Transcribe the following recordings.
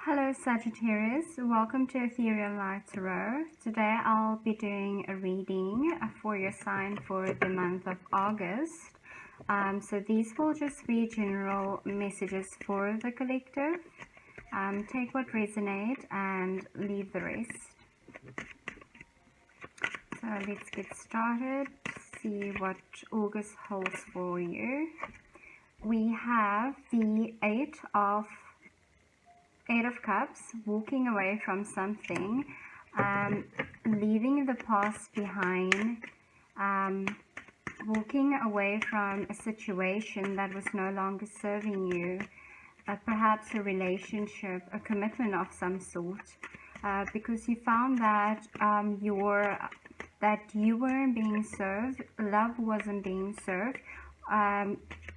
Hello Sagittarius, welcome to Ethereal Light Tarot. Today I'll be doing a reading for your sign for the month of August. So these will just be general messages for the collective. Take what resonates and leave the rest. So let's get started, see what August holds for you. We have the Eight of Cups, walking away from something, leaving the past behind, walking away from a situation that was no longer serving you, perhaps a relationship, a commitment of some sort, because you found that you weren't being served, love wasn't being served,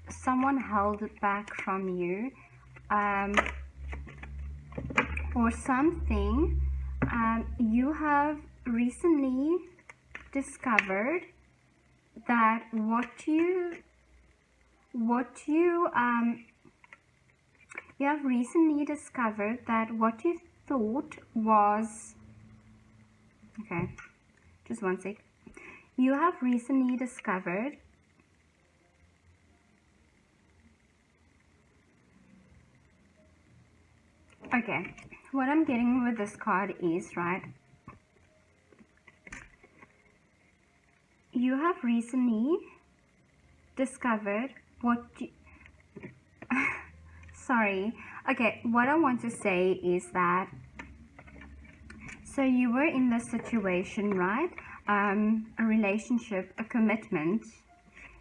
someone held it back from you, or something. You have recently discovered that what you have recently discovered that what you thought was, okay, just one sec. You have recently discovered okay, what I'm getting with this card is, right, you have recently discovered what you, sorry, okay, what I want to say is that, so you were in this situation, right, a relationship, a commitment,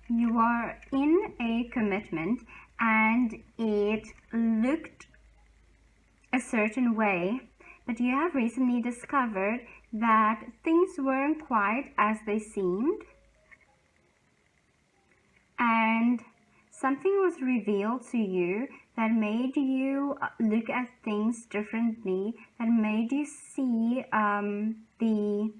you are in a commitment and it looked a certain way, but you have recently discovered that things weren't quite as they seemed, and something was revealed to you that made you look at things differently, that made you see the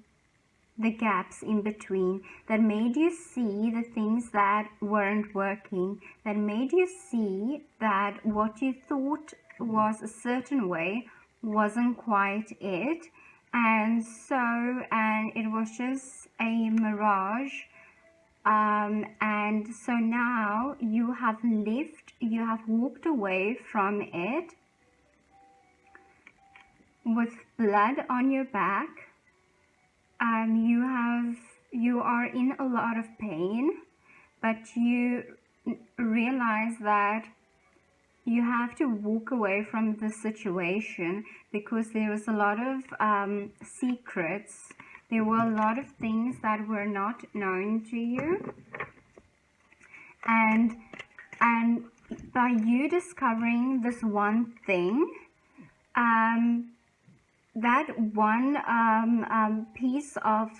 gaps in between, that made you see the things that weren't working, that made you see that what you thought was a certain way wasn't quite it, and it was just a mirage, and so now you have walked away from it with blood on your back. You are in a lot of pain, but you realize that you have to walk away from the situation because there was a lot of secrets. There were a lot of things that were not known to you, and by you discovering this one thing, that one piece of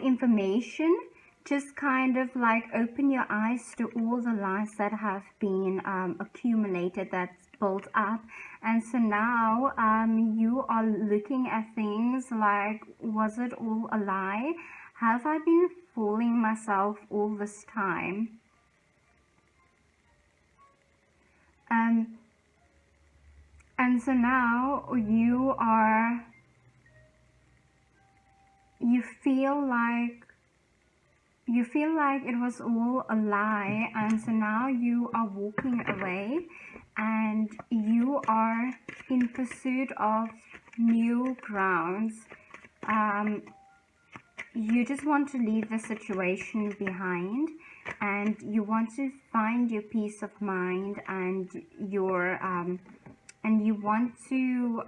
information just kind of like open your eyes to all the lies that have been accumulated, that's built up, and so now you are looking at things like, was it all a lie? Have I been fooling myself all this time? And so now you feel like it was all a lie, and so now you are walking away and you are in pursuit of new grounds. You just want to leave the situation behind, and you want to find your peace of mind and your and you want to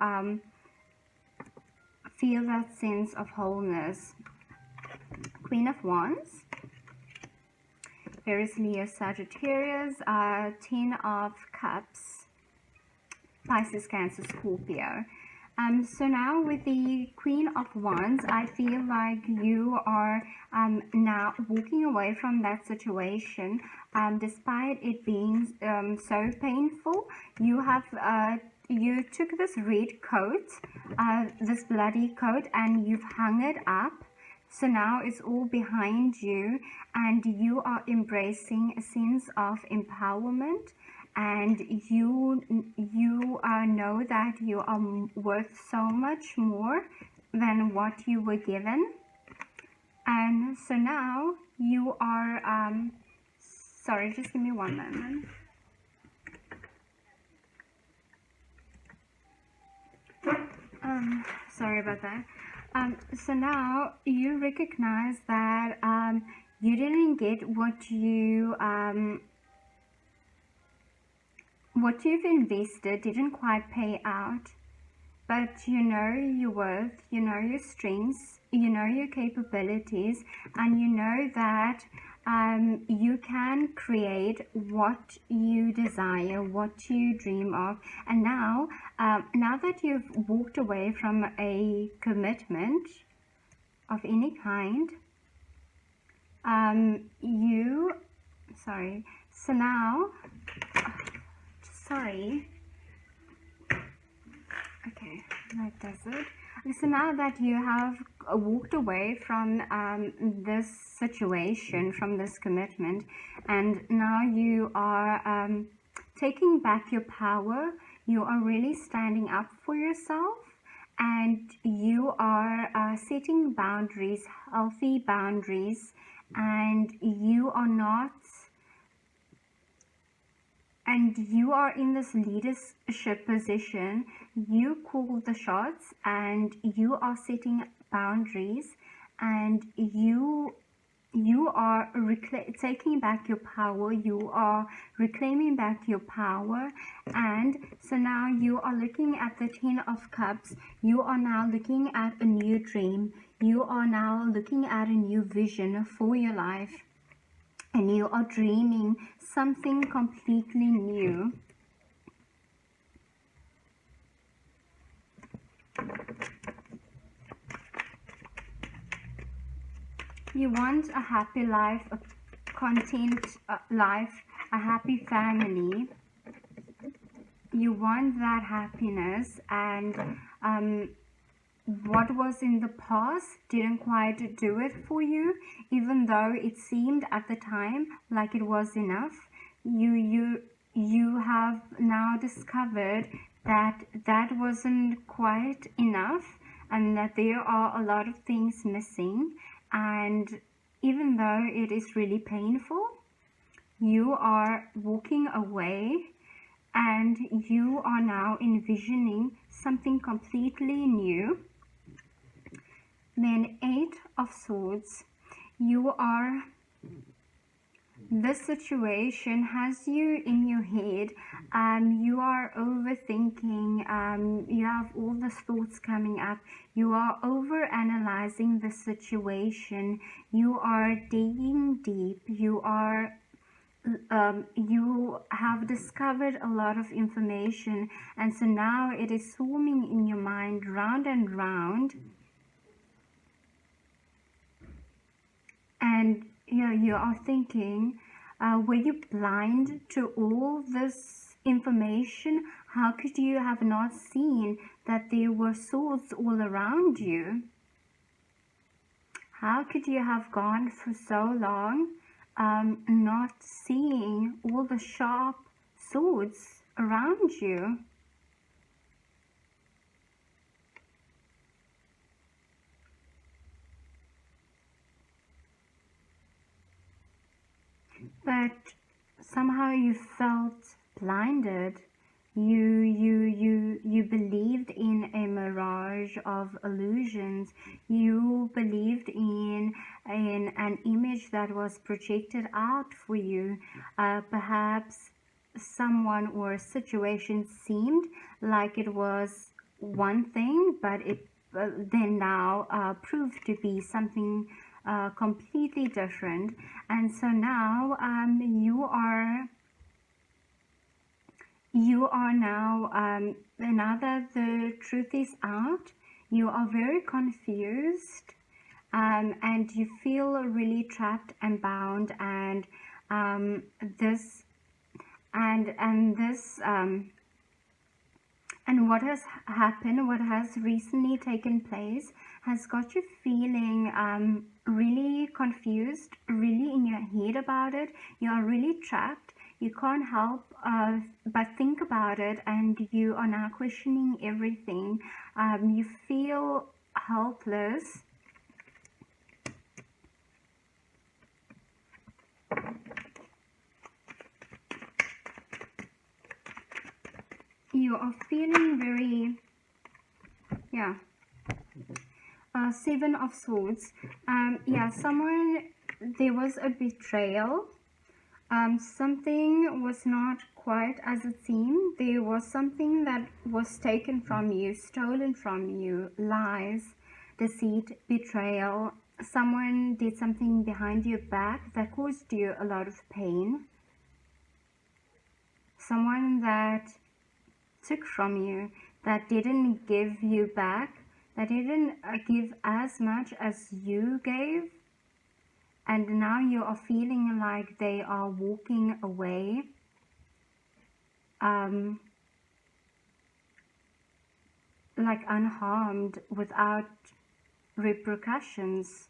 feel that sense of wholeness. Queen of Wands, Aries, Leo, Sagittarius, 10 of Cups, Pisces, Cancer, Scorpio. So now with the Queen of Wands, I feel like you are now walking away from that situation, despite it being so painful. You have you took this red coat, this bloody coat, and you've hung it up. So now it's all behind you, and you are embracing a sense of empowerment and you know that you are worth so much more than what you were given. And so now you are sorry, just give me one moment. Sorry about that. So now you recognize that you didn't get what you've invested didn't quite pay out, but you know your worth, you know your strengths, you know your capabilities, and you know that you can create what you desire, what you dream of. And now that you've walked away from a commitment of any kind, so now, okay, that does it. So now that you have walked away from this situation, from this commitment, and now you are taking back your power, you are really standing up for yourself, and you are setting boundaries, healthy boundaries, and you are not, and you are in this leadership position. You call the shots, and you are setting boundaries, and you are taking back your power. You are reclaiming back your power. And so now you are looking at the 10 of Cups. You are now looking at a new dream. You are now looking at a new vision for your life, and you are dreaming something completely new. You want a happy life, a content life, a happy family. You want that happiness, and what was in the past didn't quite do it for you, even though it seemed at the time like it was enough. You have now discovered that that wasn't quite enough, and that there are a lot of things missing. And even though it is really painful, you are walking away, and you are now envisioning something completely new. Then 8 of Swords. This situation has you in your head. You are overthinking. You have all these thoughts coming up. You are over analyzing the situation. You are digging deep. You have discovered a lot of information, and so now it is swarming in your mind round and round. And you are thinking, were you blind to all this information? How could you have not seen that there were swords all around you? How could you have gone for so long not seeing all the sharp swords around you? But somehow you felt blinded. You believed in a mirage of illusions. You believed in an image that was projected out for you. Perhaps someone or a situation seemed like it was one thing, but it then now proved to be something completely different. And so now you are now now that the truth is out, you are very confused, and you feel really trapped and bound, and this and what has happened, what has recently taken place, has got you feeling really confused, really in your head about it. You are really trapped. You can't help but think about it, and you are now questioning everything. You feel helpless. You are feeling very, yeah. Seven of Swords. Yeah, there was a betrayal. Something was not quite as it seemed. There was something that was taken from you, stolen from you, lies, deceit, betrayal. Someone did something behind your back that caused you a lot of pain. Someone that took from you, that didn't give you back, that didn't give as much as you gave. And now you are feeling like they are walking away. Like unharmed, without repercussions.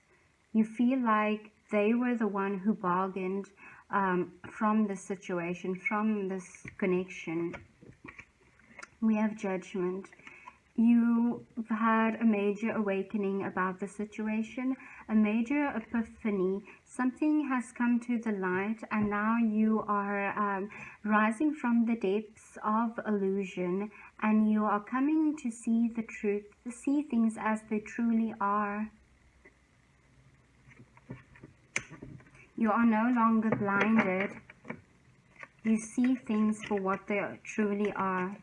You feel like they were the one who bargained from the situation, from this connection. We have Judgment. You've had a major awakening about the situation, a major epiphany. Something has come to the light, and now you are rising from the depths of illusion, and you are coming to see the truth, to see things as they truly are. You are no longer blinded. You see things for what they truly are.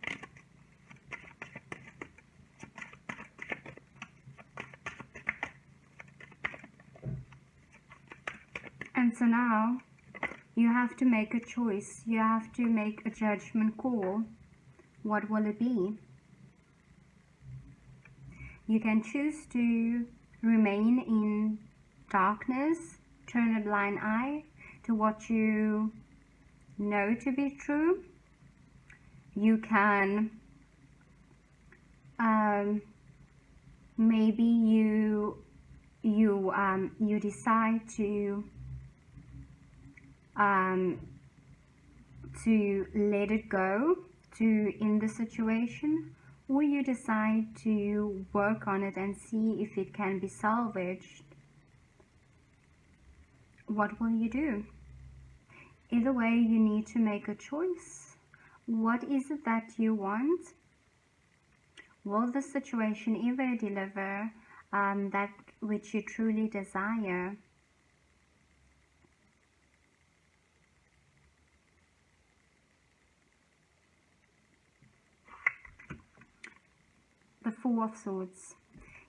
And so now, you have to make a choice. You have to make a judgment call. What will it be? You can choose to remain in darkness, turn a blind eye to what you know to be true. You can, maybe you decide to let it go, to end the situation, or you decide to work on it and see if it can be salvaged. What will you do? Either way, you need to make a choice. What is it that you want? Will the situation ever deliver that which you truly desire? The Four of Swords.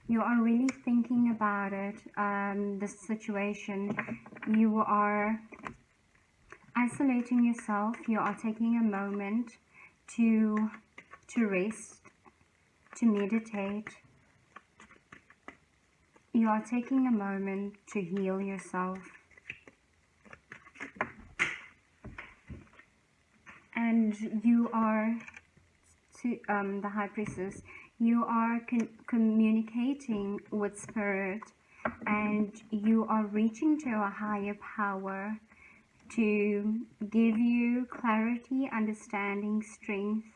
You are really thinking about it, the situation. You are isolating yourself. You are taking a moment to rest, to meditate. You are taking a moment to heal yourself. And you are, the High Priestess, you are communicating with Spirit, and you are reaching to a higher power to give you clarity, understanding, strength,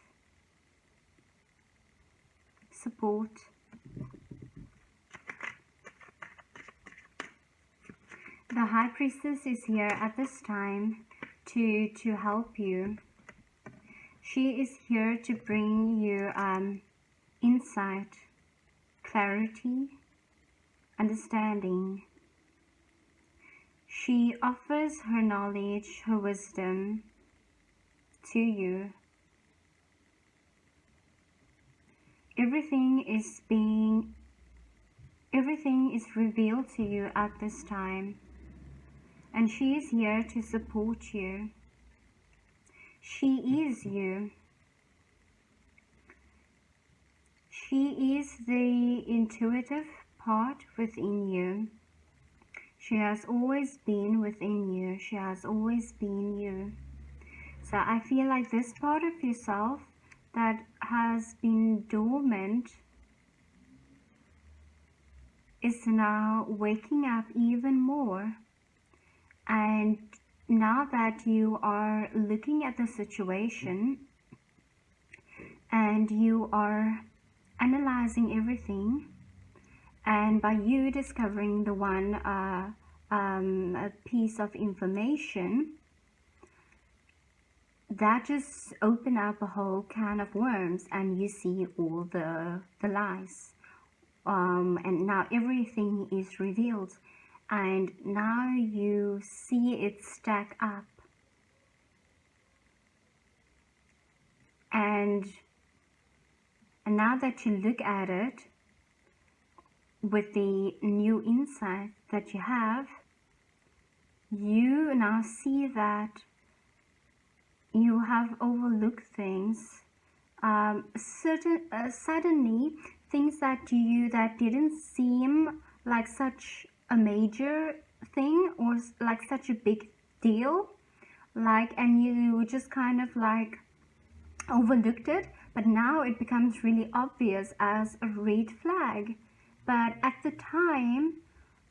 support. The High Priestess is here at this time to help you. She is here to bring you insight, clarity, understanding. She offers her knowledge, her wisdom to you. Everything is revealed to you at this time, and she is here to support you. She is you. She is the intuitive part within you. She has always been within you. She has always been you. So I feel like this part of yourself that has been dormant is now waking up even more, and now that you are looking at the situation and you are analyzing everything, and by you discovering the one a piece of information, that just open up a whole can of worms, and you see all the lies, and now everything is revealed, and now you see it stack up, and now that you look at it with the new insight that you have, you now see that you have overlooked things, suddenly things that didn't seem like such a major thing or like such a big deal, and you just kind of overlooked it, but now it becomes really obvious as a red flag. But at the time,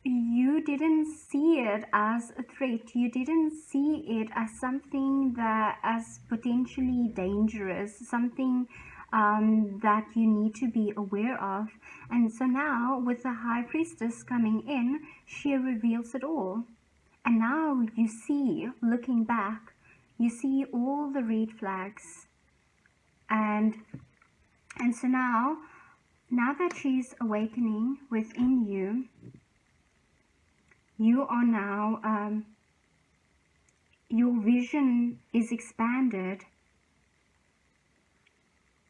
you didn't see it as a threat. You didn't see it as something that as potentially dangerous, something that you need to be aware of. And so now with the High Priestess coming in, she reveals it all. And now you see, looking back, you see all the red flags. And so now that she's awakening within you, you are now, your vision is expanded.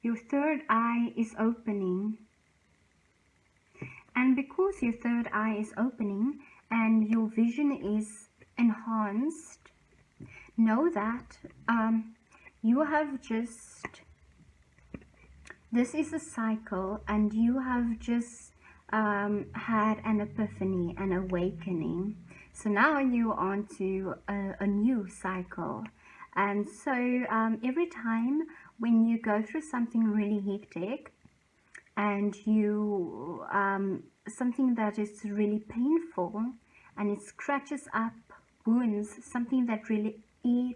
Your third eye is opening. And because your third eye is opening and your vision is enhanced, know that you have just, this is a cycle, and you have just had an epiphany, an awakening. So now you're on to a new cycle. And so every time when you go through something really hectic, and you something that is really painful, and it scratches up wounds, something that really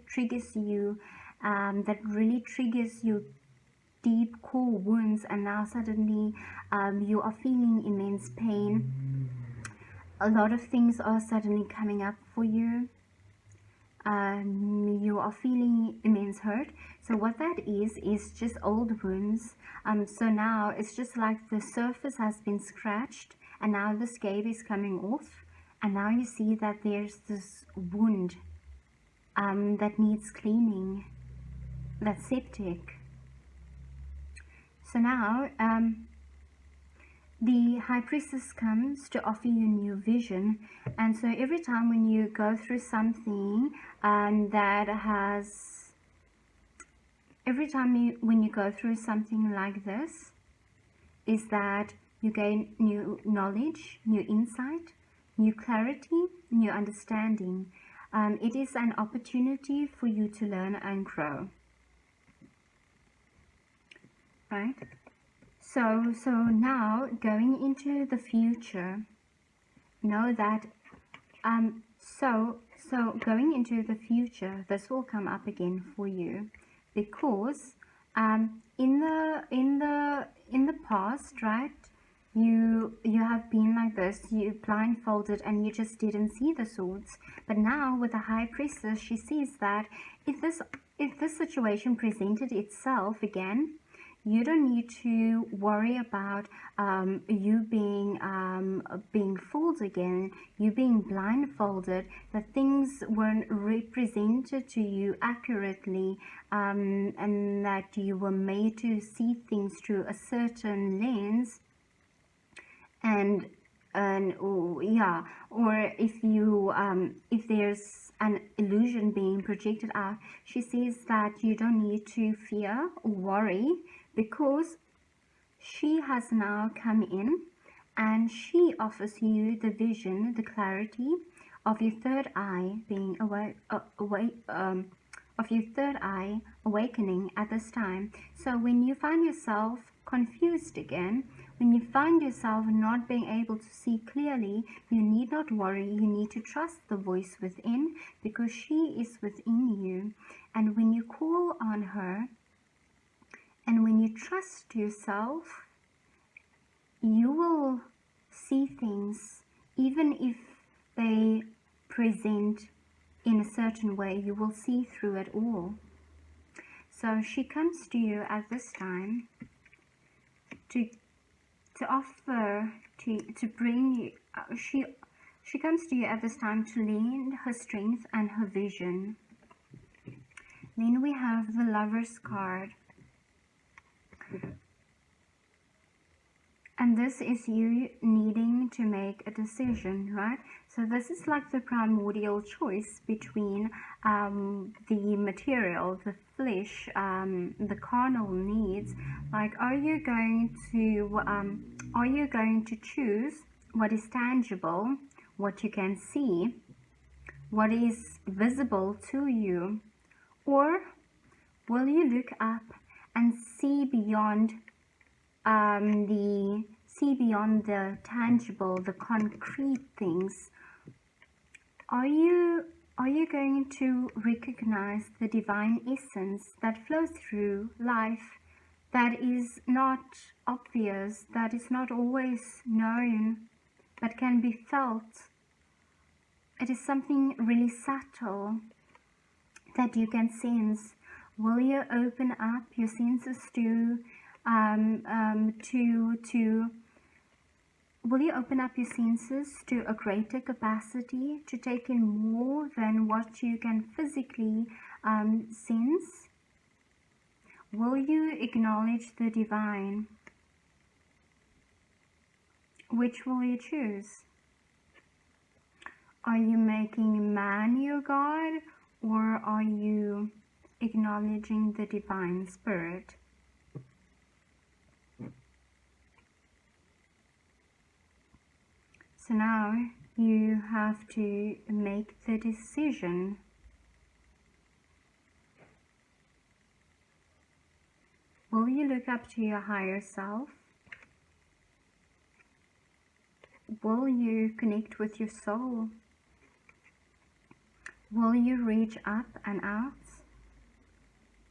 triggers you, that really triggers your deep core wounds, and now suddenly you are feeling immense pain. A lot of things are suddenly coming up for you. You are feeling immense hurt. So what that is just old wounds. So now it's just like the surface has been scratched, and now the scab is coming off, and now you see that there's this wound that needs cleaning, that's septic. So now the High Priestess comes to offer you new vision. And so every time when you go through something when you go through something like this, is that you gain new knowledge, new insight, new clarity, new understanding. It is an opportunity for you to learn and grow. Right? So now going into the future, know that so going into the future, this will come up again for you, because in the past, right, you have been like this, you blindfolded and you just didn't see the swords. But now with the High Priestess, she sees that if this situation presented itself again, you don't need to worry about you being fooled again, you being blindfolded, that things weren't represented to you accurately, and that you were made to see things through a certain lens. Or if there's an illusion being projected out, she says that you don't need to fear or worry, because she has now come in and she offers you the vision, the clarity of your third eye being of your third eye awakening at this time. So when you find yourself confused again, When you find yourself not being able to see clearly, you need not worry. You need to trust the voice within, because she is within you. And when you call on her, and when you trust yourself, you will see things, even if they present in a certain way, you will see through it all. So she comes to you at this time to offer, to bring you, she comes to you at this time to lend her strength and her vision. Then we have the Lover's card. And this is you needing to make a decision, right? So this is like the primordial choice between the material, the flesh, the carnal needs. Like, are you going to choose what is tangible, what you can see, what is visible to you, or will you look up and see beyond the tangible, the concrete things? Are you going to recognize the divine essence that flows through life, that is not obvious, that is not always known, but can be felt? It is something really subtle that you can sense. Will you open up your senses will you open up your senses to a greater capacity to take in more than what you can physically sense? Will you acknowledge the divine? Which will you choose? Are you making man your God, or are you acknowledging the divine spirit? So now you have to make the decision. Will you look up to your higher self? Will you connect with your soul? Will you reach up and out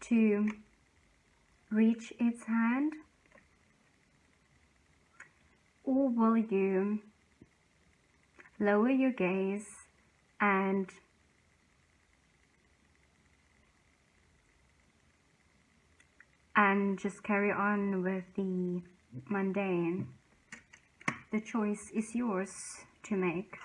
to reach its hand? Or will you lower your gaze and just carry on with the mundane? The choice is yours to make.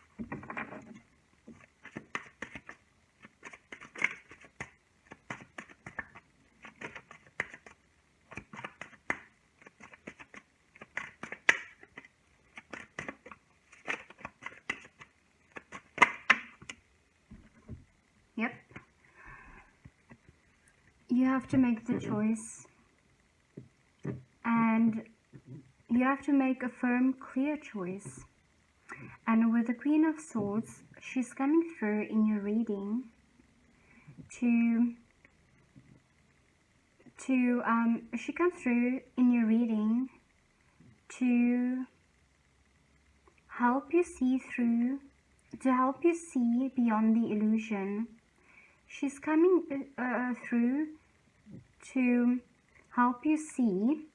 Yep. You have to make the choice, and you have to make a firm, clear choice. And with the Queen of Swords, she's coming through in your reading she comes through in your reading to help you see through, to help you see beyond the illusion. She's coming through to help you see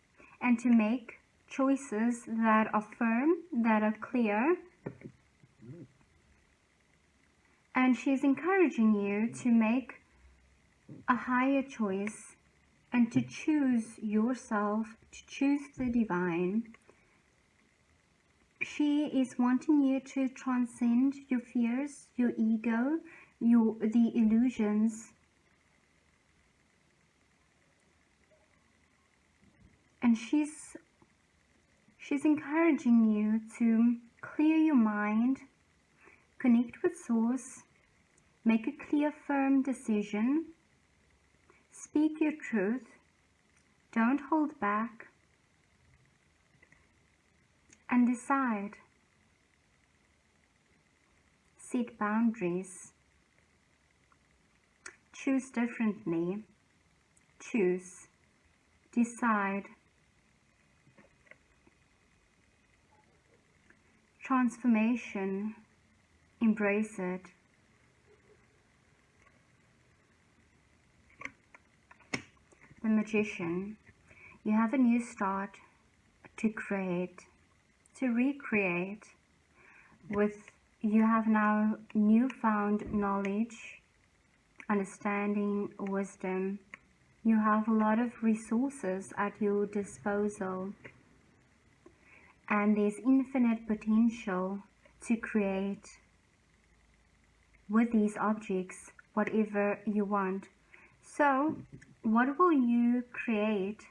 and to make choices that are firm, that are clear. And she's encouraging you to make a higher choice and to choose yourself, to choose the divine. She is wanting you to transcend your fears, your ego, the illusions. And she's encouraging you to clear your mind, connect with Source, make a clear, firm decision, speak your truth, don't hold back, and decide. Set boundaries. Choose differently. Choose. Decide. transformation. Embrace it. The Magician. You have a new start to create, to recreate. You have now newfound knowledge, understanding, wisdom. You have a lot of resources at your disposal, and there's infinite potential to create with these objects whatever you want. So what will you create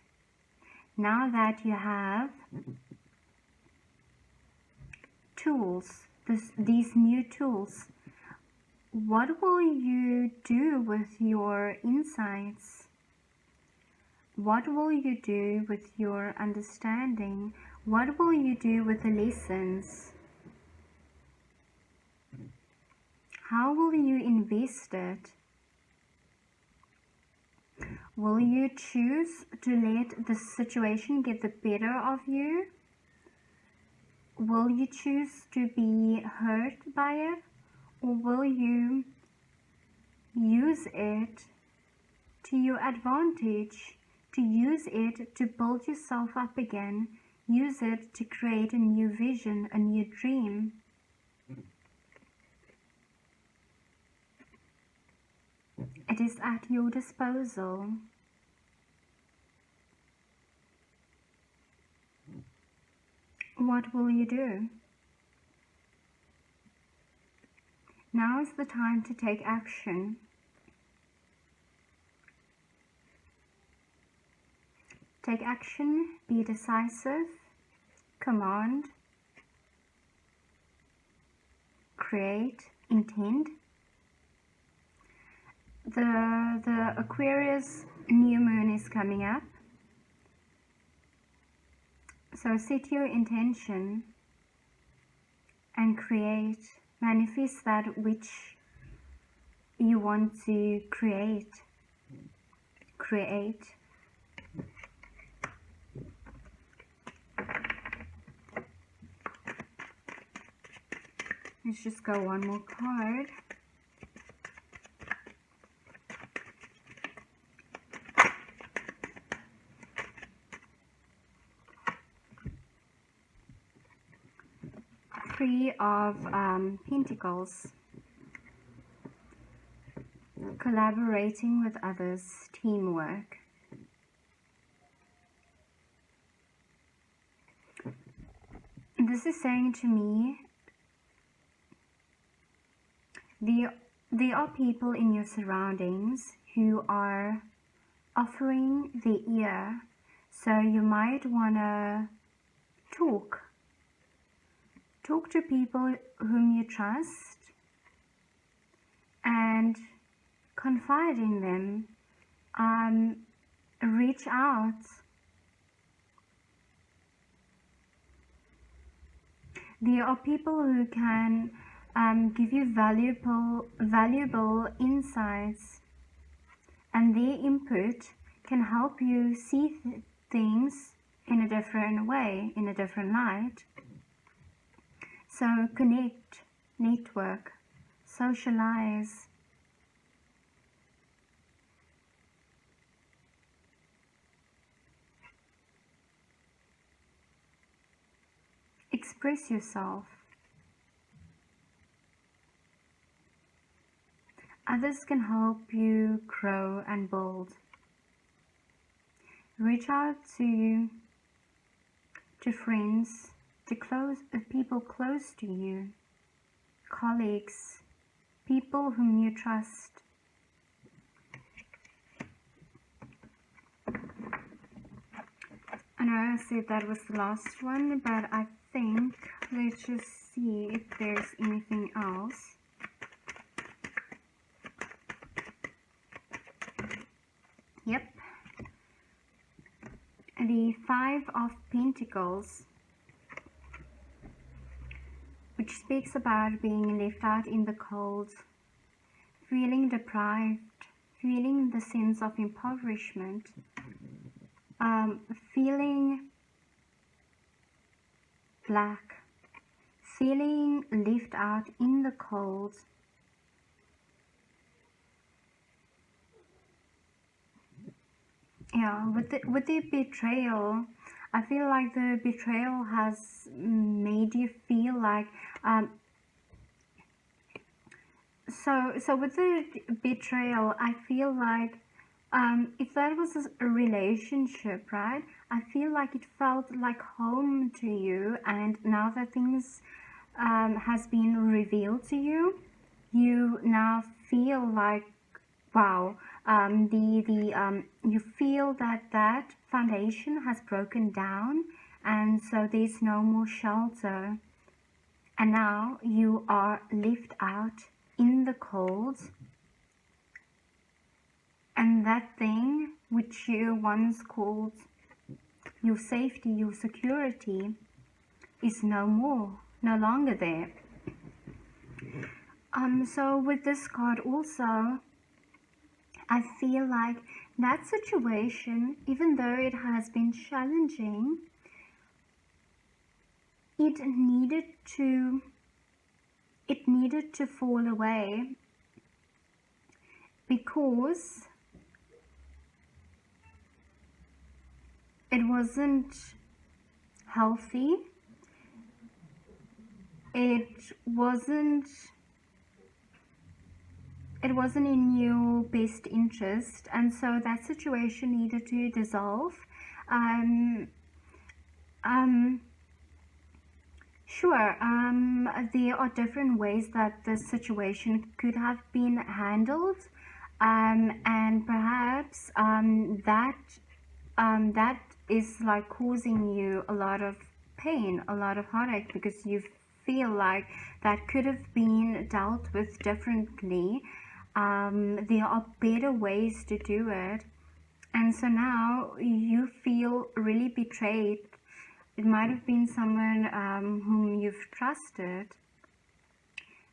now that you have tools, these new tools? What will you do with your insights? What will you do with your understanding? What will you do with the lessons? How will you invest it? Will you choose to let the situation get the better of you? Will you choose to be hurt by it? Or will you use it to your advantage, to use it to build yourself up again, use it to create a new vision, a new dream? It is at your disposal. What will you do? Now is the time to take action. Take action, be decisive, command, create, intend. The Aquarius new moon is coming up. So set your intention and create, manifest that which you want to create. Create. Let's just go one more card. Three of Pentacles. Collaborating with others, teamwork. This is saying to me, there are people in your surroundings who are offering their ear, so you might want to talk to people whom you trust and confide in them. Reach out. There are people who can give you valuable insights, and their input can help you see things in a different way, in a different light. So connect, network, socialize. Express yourself. Others can help you grow and build. Reach out to friends, to people close to you, colleagues, people whom you trust. I know I said that was the last one, but I think, let's just see if there's anything else. Yep. The Five of Pentacles, which speaks about being left out in the cold, feeling deprived, feeling the sense of impoverishment, feeling black. feeling left out in the cold. Yeah, with the betrayal, I feel like the betrayal has made you feel like so with the betrayal, I feel like if that was a relationship, right? I feel like it felt like home to you, and now that things has been revealed to you, you now feel like, wow, you feel that that foundation has broken down, and so there's no more shelter, and now you are left out in the cold, and that thing which you once called your safety, your security, is no more, no longer there. So with this card also, I feel like that situation, even though it has been challenging, it needed to fall away, because it wasn't healthy, it wasn't in your best interest, and so that situation needed to dissolve. Sure, there are different ways that the situation could have been handled, and perhaps that is like causing you a lot of pain, a lot of heartache, because you feel like that could have been dealt with differently. There are better ways to do it, and so now you feel really betrayed. It might have been someone whom you've trusted,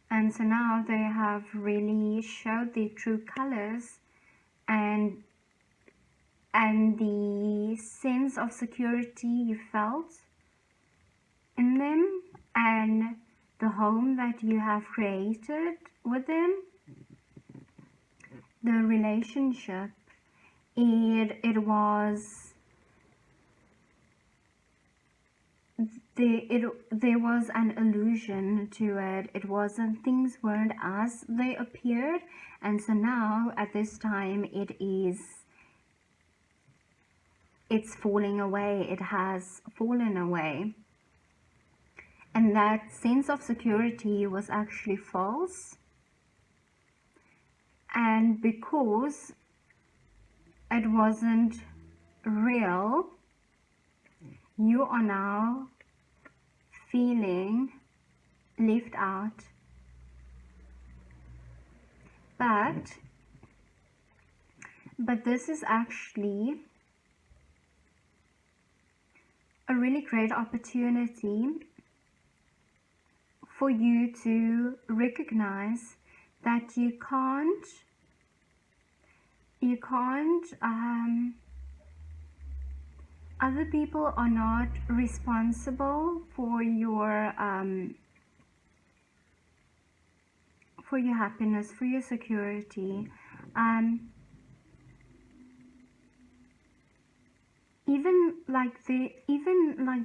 and so now they have really showed their true colors, and the sense of security you felt in them, and the home that you have created with them, the relationship, there was an illusion to it. It wasn't, things weren't as they appeared, and so now at this time it's falling away. It has fallen away, and that sense of security was actually false, and because it wasn't real, you are now feeling left out. But this is actually a really great opportunity for you to recognize that you can't other people are not responsible for your happiness, for your security. Even like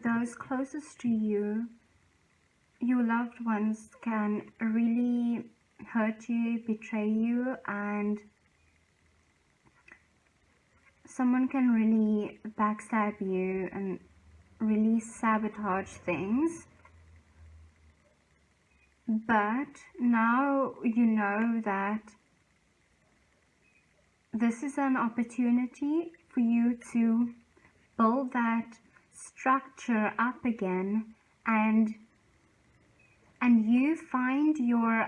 those closest to you, your loved ones, can really hurt you, betray you, and someone can really backstab you and really sabotage things. But now you know that this is an opportunity for you to build that structure up again, and you find your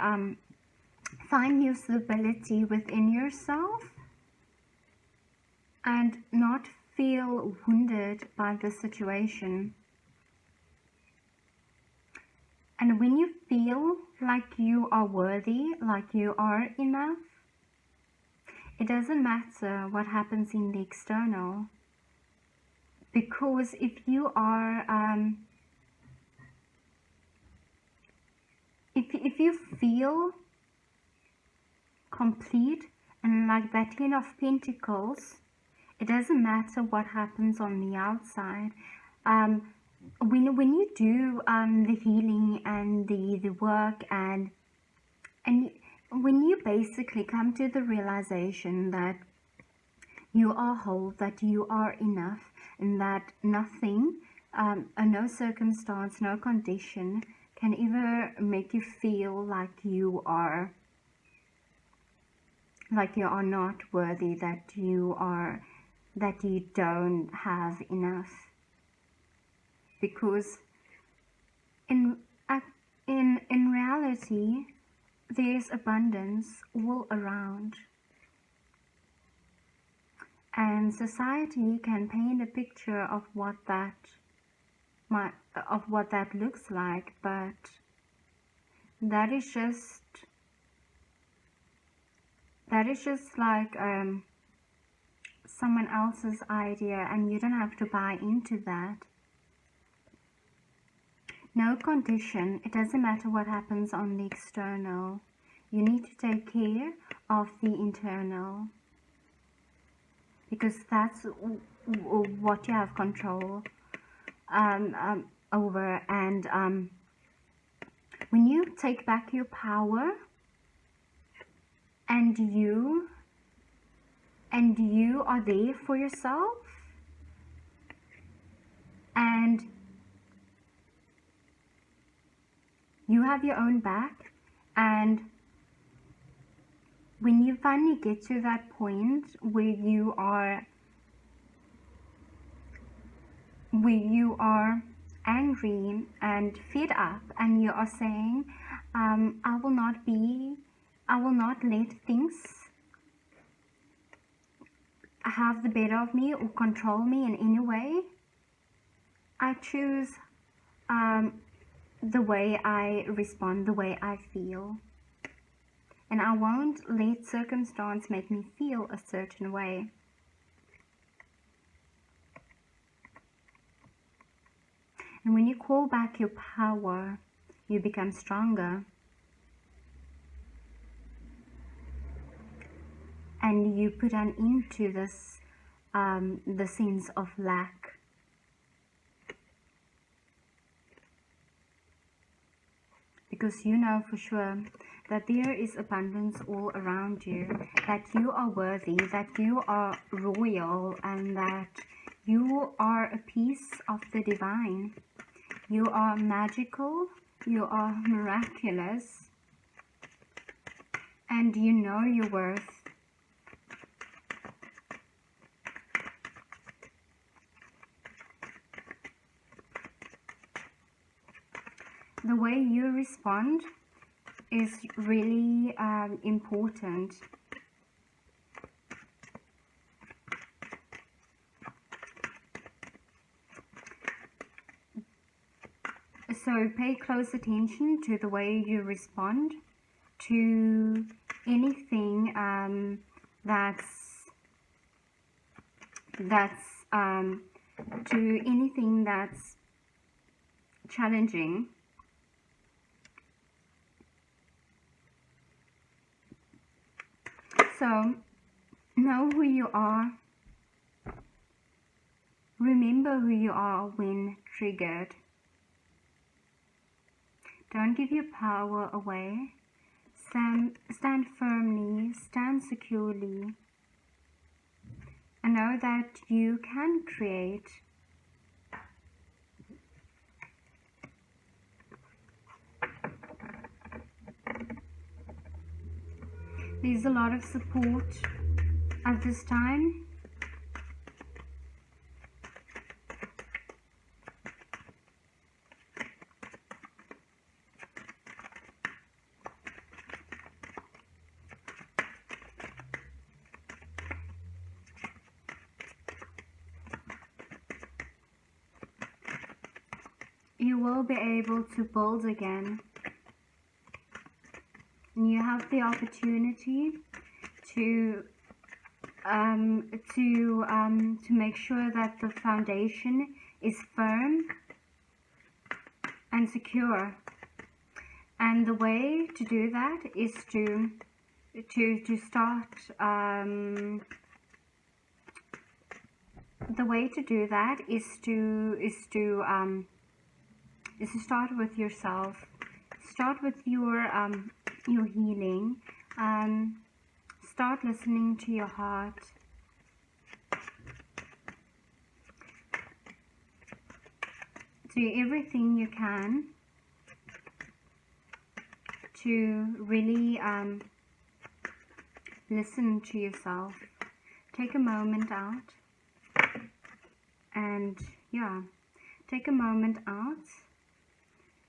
stability within yourself, and not feel wounded by the situation. And when you feel like you are worthy, like you are enough, it doesn't matter what happens in the external. Because if you are feel complete. And like that Ten of Pentacles, it doesn't matter what happens on the outside. When you do the healing and the work, and when you basically come to the realization that you are whole, that you are enough, and that nothing, no circumstance, no condition can ever make you feel like you are not worthy, that you don't have enough. Because in reality, there's abundance all around. And society can paint a picture of what that looks like, but that is just like someone else's idea, and you don't have to buy into that. No condition. It doesn't matter what happens on the external. You need to take care of the internal, because that's what you have control over. And when you take back your power, and you are there for yourself, and you have your own back, and when you finally get to that point where you are angry and fed up, and you are saying, I will not let things have the better of me or control me in any way. I choose the way I respond, the way I feel. And I won't let circumstance make me feel a certain way. And when you call back your power, you become stronger. And you put an end to this, the sense of lack. Because you know for sure that there is abundance all around you, that you are worthy, that you are royal, and that you are a piece of the divine. You are magical, you are miraculous, and you know your worth. The way you respond is really important. So pay close attention to the way you respond to anything that's challenging. So, know who you are. Remember who you are when triggered. Don't give your power away. Stand firmly, stand securely. And know that you can create. There's a lot of support at this time. You will be able to build again. And you have the opportunity to make sure that the foundation is firm and secure. And the way to do that is to start, the way to do that is to start with yourself. Start with your healing. Start listening to your heart. Do everything you can to really listen to yourself. Take a moment out, and yeah, take a moment out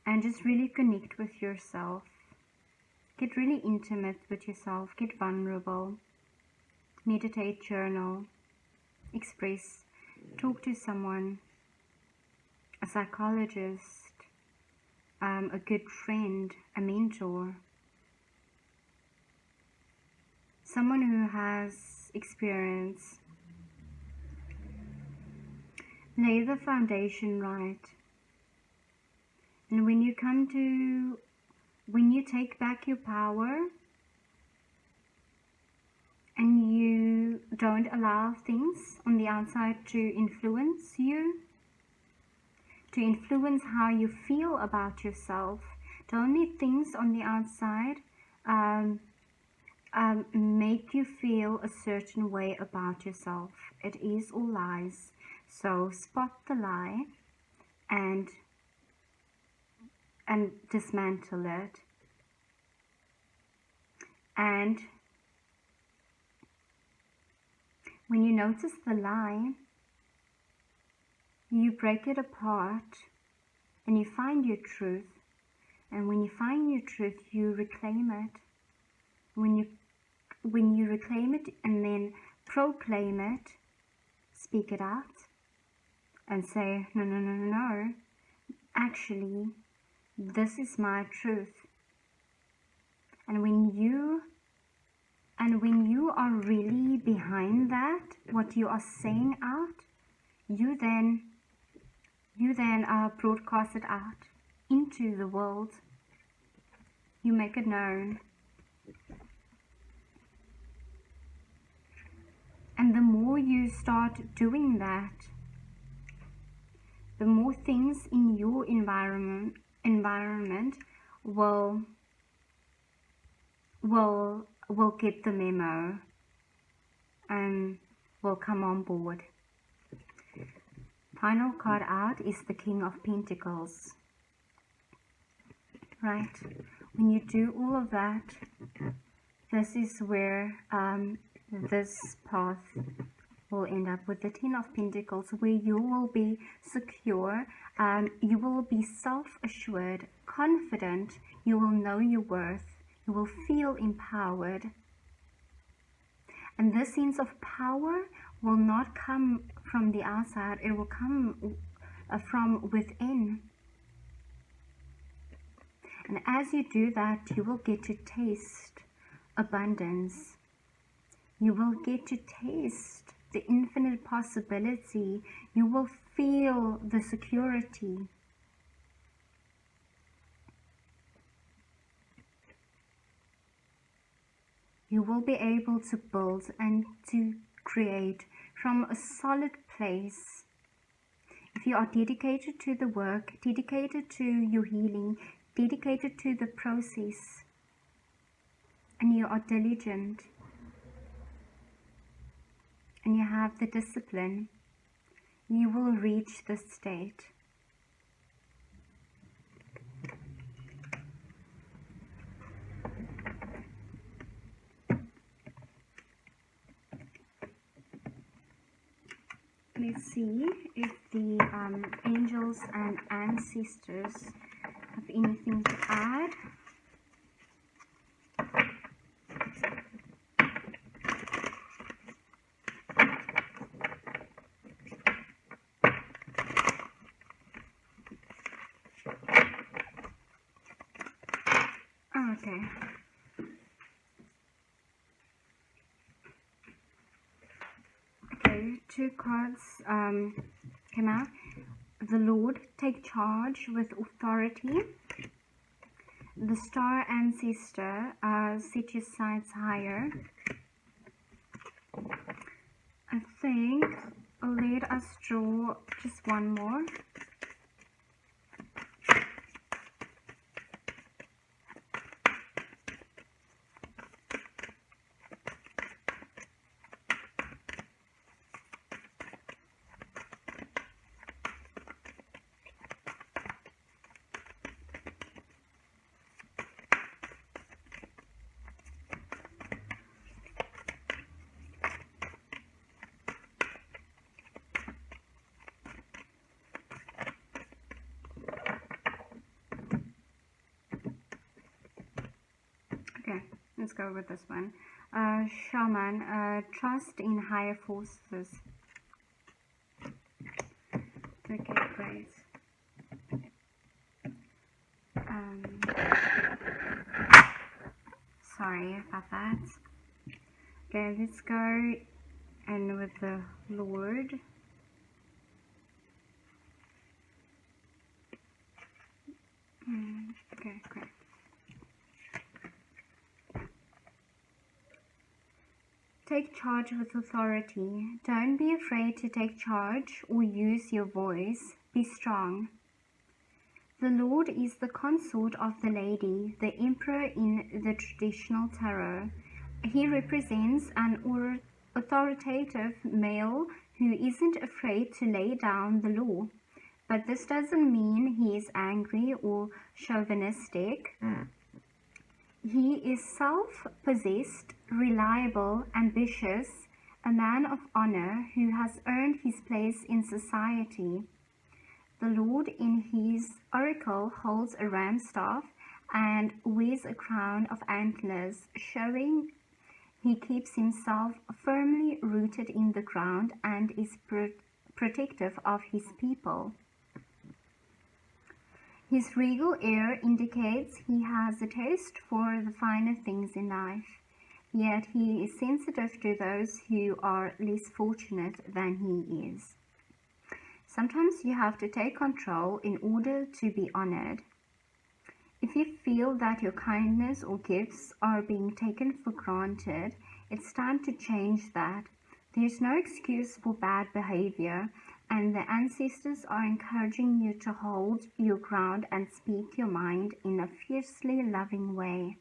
and just really connect with yourself. Get really intimate with yourself. Get vulnerable. Meditate, journal, express, talk to someone, a psychologist, a good friend, a mentor, someone who has experience. Lay the foundation right. And when you take back your power and you don't allow things on the outside to influence you, to influence how you feel about yourself, don't let things on the outside make you feel a certain way about yourself. It is all lies. So spot the lie and dismantle it. And when you notice the lie, you break it apart and you find your truth. And when you find your truth, you reclaim it. When you reclaim it and then proclaim it, speak it out and say, no, no, no, no, no. Actually, this is my truth. And when you are really behind that, what you are saying out, you then broadcast it out into the world. You make it known. And the more you start doing that, the more things in your environment will get the memo and will come on board. Final card out is the King of Pentacles. Right? When you do all of that, this is where this path will end up, with the Ten of Pentacles, where you will be secure, you will be self-assured, confident, you will know your worth, you will feel empowered. And this sense of power will not come from the outside, it will come from within. And as you do that, you will get to taste abundance. You will get to taste the infinite possibility. You will feel the security. You will be able to build and to create from a solid place. If you are dedicated to the work, dedicated to your healing, dedicated to the process, and you are diligent, and you have the discipline, you will reach this state. Let's see if the angels and ancestors have anything to add. Okay. Okay, two cards came out. The Lord, take charge with authority. The star ancestor, set your sights higher. I think let us draw just one more. Okay, let's go with this one. Shaman, trust in higher forces. Okay, great. Sorry about that. Okay, let's go and with the Lord. Okay, great. Take charge with authority. Don't be afraid to take charge or use your voice. Be strong. The Lord is the consort of the lady, the emperor in the traditional tarot. He represents an authoritative male who isn't afraid to lay down the law. But this doesn't mean he is angry or chauvinistic. He is self-possessed, reliable, ambitious, a man of honor who has earned his place in society. The Lord in his oracle holds a ram's staff and wears a crown of antlers, showing he keeps himself firmly rooted in the ground and is protective of his people. His regal air indicates he has a taste for the finer things in life, yet he is sensitive to those who are less fortunate than he is. Sometimes you have to take control in order to be honored. If you feel that your kindness or gifts are being taken for granted, it's time to change that. There's no excuse for bad behavior, and the ancestors are encouraging you to hold your ground and speak your mind in a fiercely loving way.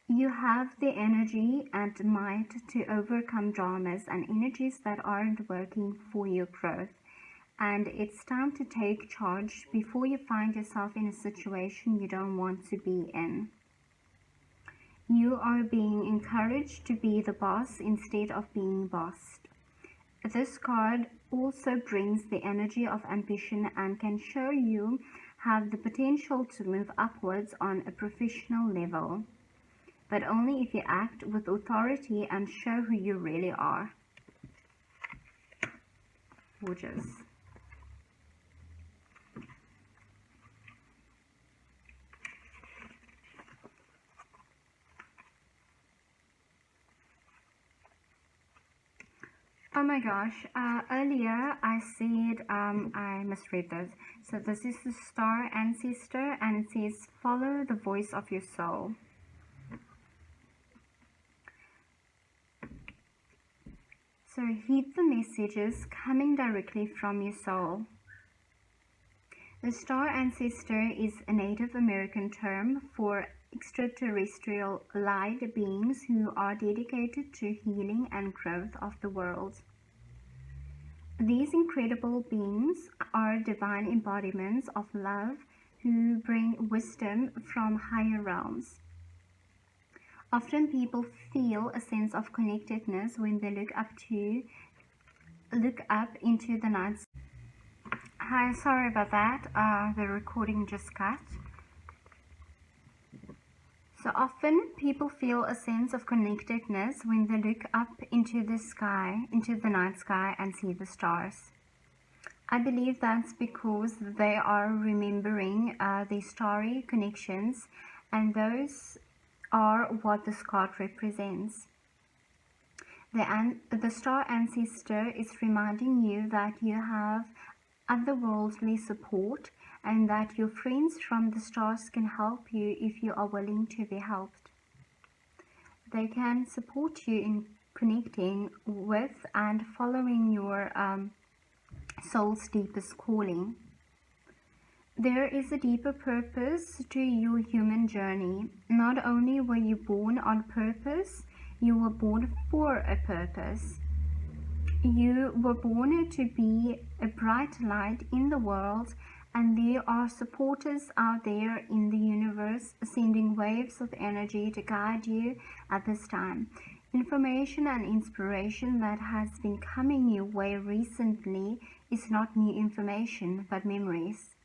You have the energy and might to overcome dramas and energies that aren't working for your growth, and it's time to take charge before you find yourself in a situation you don't want to be in. You are being encouraged to be the boss instead of being bossed. This card also brings the energy of ambition and can show you have the potential to move upwards on a professional level, but only if you act with authority and show who you really are. Gorgeous. Oh my gosh, earlier I said I misread this. So this is the star ancestor and it says follow the voice of your soul. So heed the messages coming directly from your soul. The star ancestor is a Native American term for extraterrestrial light beings who are dedicated to healing and growth of the world. These incredible beings are divine embodiments of love who bring wisdom from higher realms. Often people feel a sense of connectedness when they look up into the night. Hi, sorry about that. The recording just cut. So often people feel a sense of connectedness when they look up into the sky, into the night sky, and see the stars. I believe that's because they are remembering their starry connections, and those are what this card represents. The star ancestor is reminding you that you have otherworldly support and that your friends from the stars can help you if you are willing to be helped. They can support you in connecting with and following your soul's deepest calling. There is a deeper purpose to your human journey. Not only were you born on purpose, you were born for a purpose. You were born to be a bright light in the world, and there are supporters out there in the universe sending waves of energy to guide you at this time. Information and inspiration that has been coming your way recently is not new information, but memories.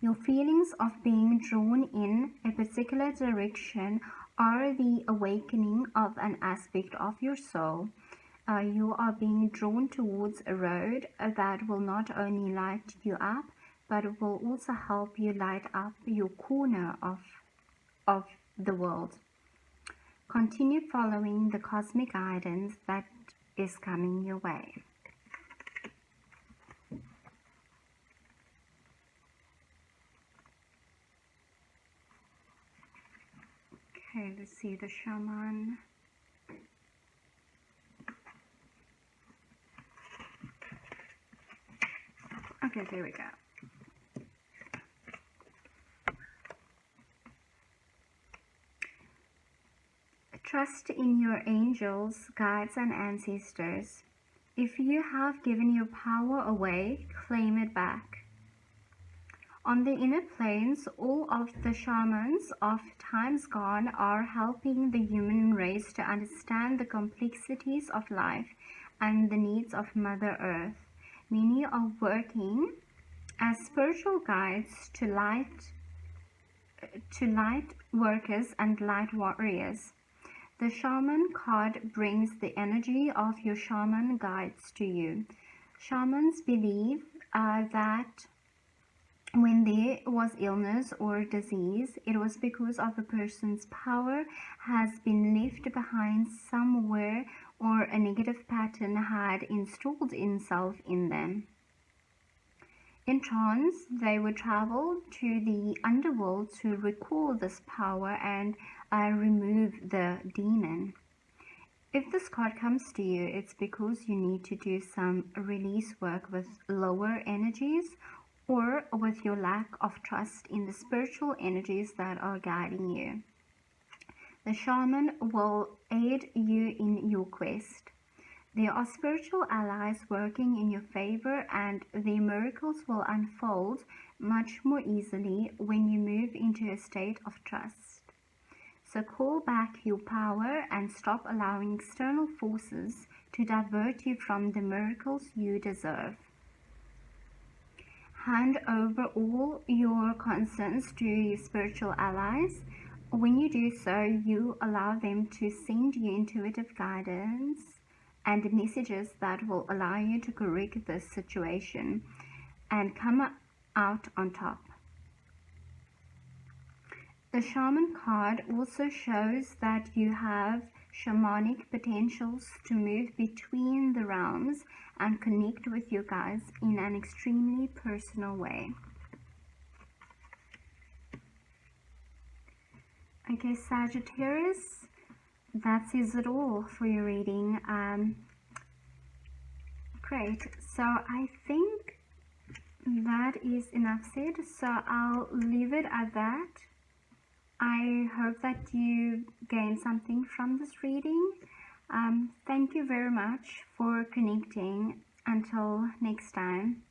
Your feelings of being drawn in a particular direction are the awakening of an aspect of your soul. You are being drawn towards a road that will not only light you up, but will also help you light up your corner of the world. Continue following the cosmic guidance that is coming your way. Okay, let's see the shaman. Okay, there we go. Trust in your angels, guides, and ancestors. If you have given your power away, claim it back. On the inner planes, all of the shamans of times gone are helping the human race to understand the complexities of life and the needs of Mother Earth. Many are working as spiritual guides to light workers and light warriors. The shaman card brings the energy of your shaman guides to you. Shamans believe that when there was illness or disease, it was because of a person's power has been left behind somewhere, or a negative pattern had installed itself in them. In trance, they would travel to the underworld to recall this power and remove the demon. If this card comes to you, it's because you need to do some release work with lower energies, or with your lack of trust in the spiritual energies that are guiding you. The shaman will aid you in your quest. There are spiritual allies working in your favor, and the miracles will unfold much more easily when you move into a state of trust. So call back your power and stop allowing external forces to divert you from the miracles you deserve. Hand over all your concerns to your spiritual allies. When you do so, you allow them to send you intuitive guidance and messages that will allow you to correct this situation and come out on top. The shaman card also shows that you have shamanic potentials to move between the realms and connect with your guides in an extremely personal way. Okay, Sagittarius, that is it all for your reading. Great, so I think that is enough said, so I'll leave it at that. I hope that you gained something from this reading. Thank you very much for connecting. Until next time.